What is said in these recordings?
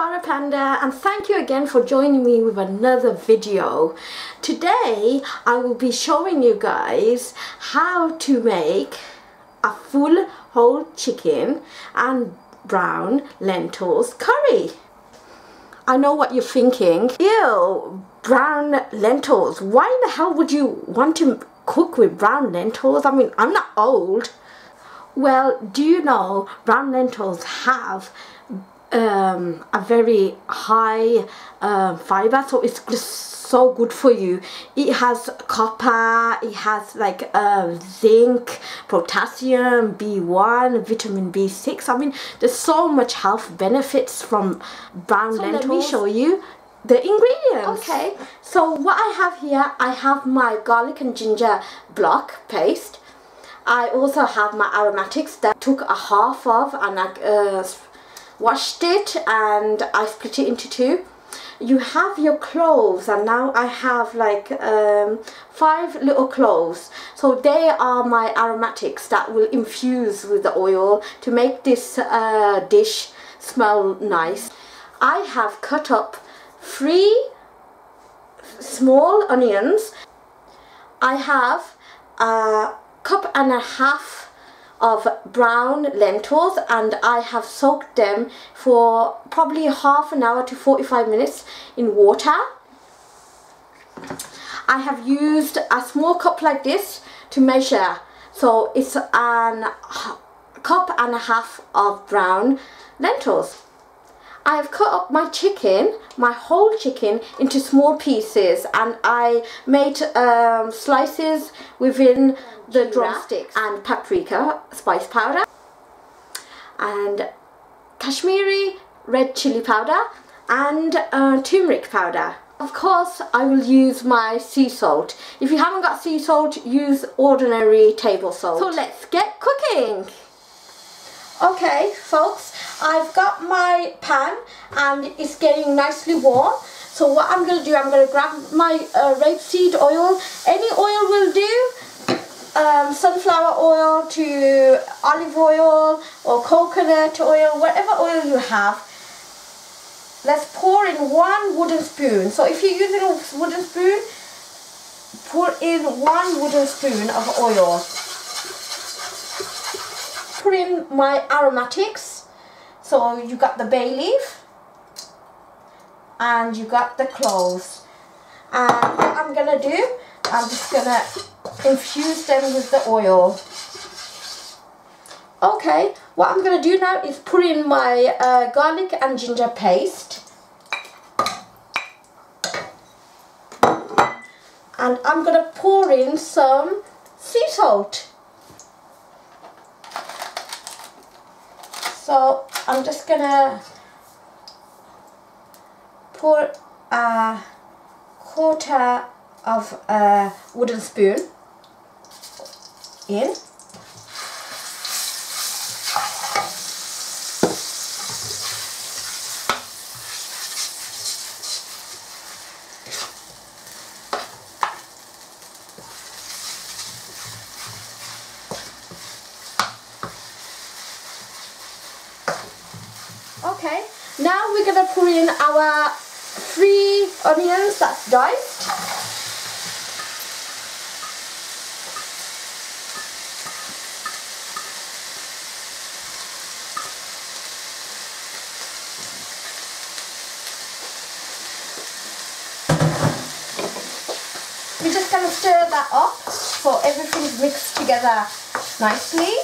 Tara Panda, and thank you again for joining me with another video. Today I will be showing you guys how to make a full whole chicken and brown lentils curry. I know what you're thinking. Ew, brown lentils. Why in the hell would you want to cook with brown lentils? I mean, I'm not old. Well, do you know brown lentils have a very high fiber, so it's just so good for you. It has copper, it has like zinc, potassium, B1, vitamin B6. I mean, there's so much health benefits from brown lentils. Let me show you the ingredients. Okay, so what I have here, I have my garlic and ginger block paste. I also have my aromatics that I took a half of and I washed it and I split it into two. You have your cloves, and now I have like 5 little cloves. So they are my aromatics that will infuse with the oil to make this dish smell nice. I have cut up 3 small onions. I have a cup and a half of brown lentils, and I have soaked them for probably half an hour to 45 minutes in water. I have used a small cup like this to measure, so it's a cup and a half of brown lentils. I have cut up my chicken, my whole chicken, into small pieces, and I made slices within the drumsticks and paprika spice powder and Kashmiri red chili powder and turmeric powder. Of course, I will use my sea salt. If you haven't got sea salt, use ordinary table salt. So let's get cooking. Okay folks, I've got my pan and it's getting nicely warm. So what I'm going to do, I'm going to grab my rapeseed oil. Any oil will do. Sunflower oil to olive oil or coconut oil, whatever oil you have. Let's pour in 1 wooden spoon. So if you're using a wooden spoon, pour in 1 wooden spoon of oil. Put in my aromatics. So you got the bay leaf and you got the cloves. And what I'm gonna do, I'm just gonna infuse them with the oil. Okay, what I'm going to do now is put in my garlic and ginger paste, and I'm going to pour in some sea salt. So I'm just going to pour a quarter of a wooden spoon in. Okay, now we're going to put in our 3 onions that's diced. We're just going to stir that up so everything's mixed together nicely.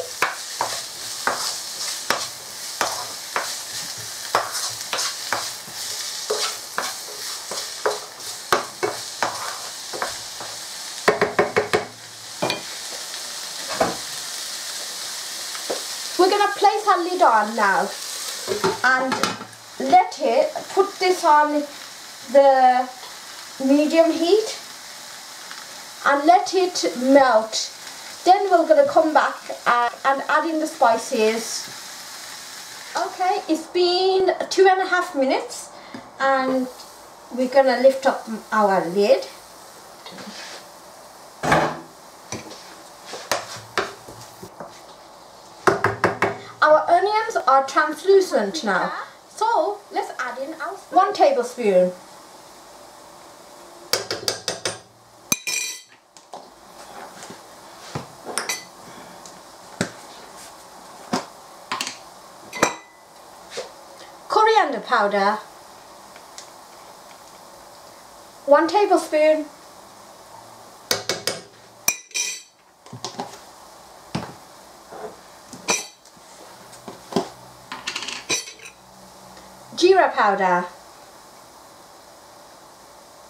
We're going to place our lid on now and put this on the medium heat and let it melt. Then we're going to come back and add in the spices. Okay, it's been 2.5 minutes and we're going to lift up our lid. Our onions are translucent now. So let's add add in our 1 tablespoon. Coriander powder, 1 tablespoon. Jeera powder,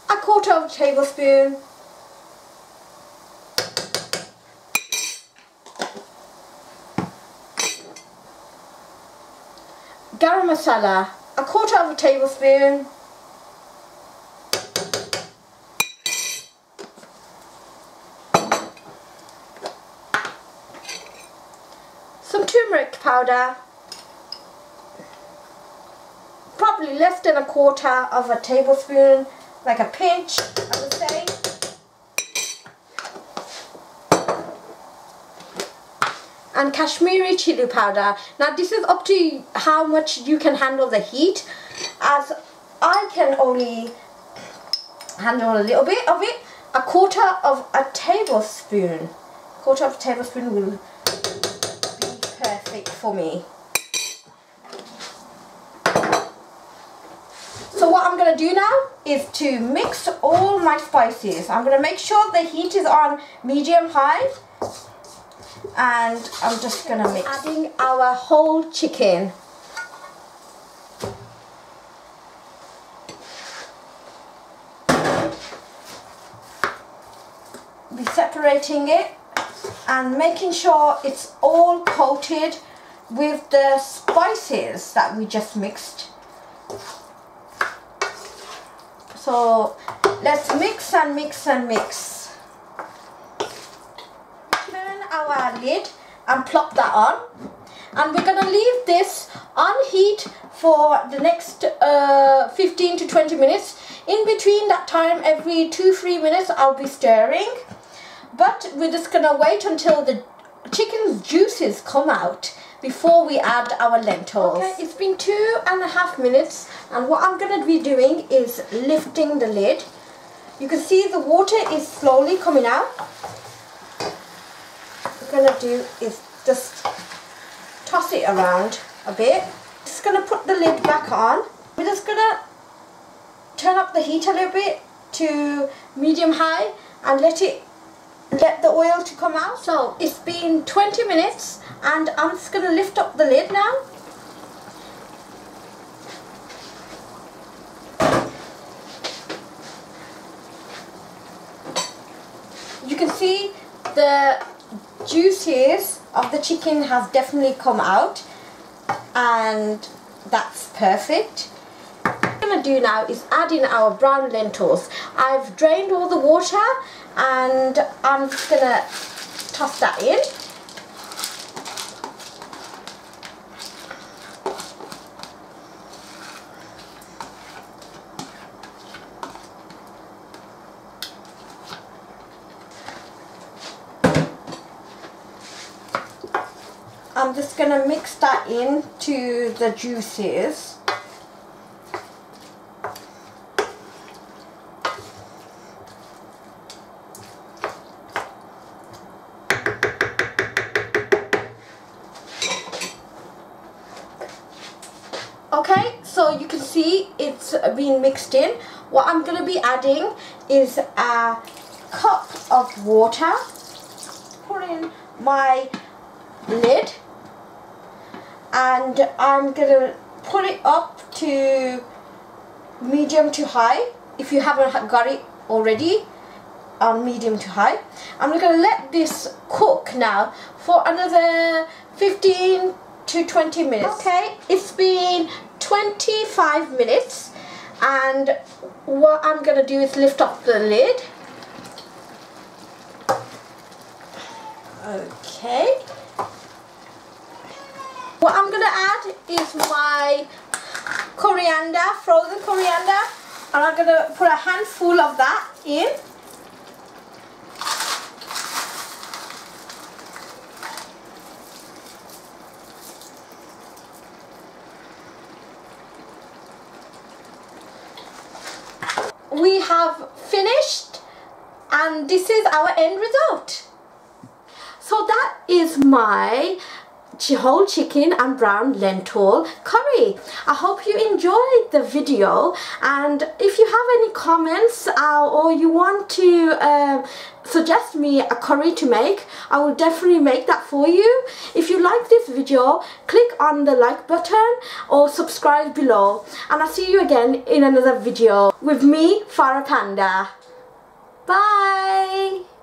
1/4 tablespoon. Garam masala, 1/4 tablespoon. Some turmeric powder, probably less than 1/4 tablespoon, like a pinch, I would say. And Kashmiri chili powder. Now this is up to how much you can handle the heat, as I can only handle a little bit of it. 1/4 tablespoon. 1/4 tablespoon will be perfect for me. So what I'm going to do now is to mix all my spices. I'm going to make sure the heat is on medium-high, and I'm just going to mix. Adding our whole chicken. Be separating it and making sure it's all coated with the spices that we just mixed. So let's mix and mix and mix. Turn our lid and plop that on, and we're going to leave this on heat for the next 15 to 20 minutes. In between that time, every 2-3 minutes I'll be stirring, but we're just going to wait until the chicken's juices come out before we add our lentils. Okay, it's been 2.5 minutes, and what I'm going to be doing is lifting the lid. You can see the water is slowly coming out. What we're going to do is just toss it around a bit. Just going to put the lid back on. We're just going to turn up the heat a little bit to medium-high and let the oil to come out. So it's been 20 minutes, and I'm just going to lift up the lid now. You can see the juices of the chicken has definitely come out, and that's perfect. What I'm going to do now is add in our brown lentils. I've drained all the water, and I'm just going to toss that in. I'm just going to mix that in to the juices. Okay, so you can see it's been mixed in. What I'm going to be adding is a cup of water. Put in my lid, and I'm going to put it up to medium to high. If you haven't got it already on medium to high, I'm going to let this cook now for another 15 to 20 minutes. Okay, it's been 25 minutes, and what I'm going to do is lift up the lid. Okay. What I'm going to add is my coriander, frozen coriander, and I'm going to put a handful of that in. we have finished, and this is our end result. So that is my whole chicken and brown lentil curry. I hope you enjoyed the video, and if you have any comments or you want to suggest me a curry to make, I will definitely make that for you. If you like this video, click on the like button or subscribe below, and I'll see you again in another video with me, Farah Panda. Bye.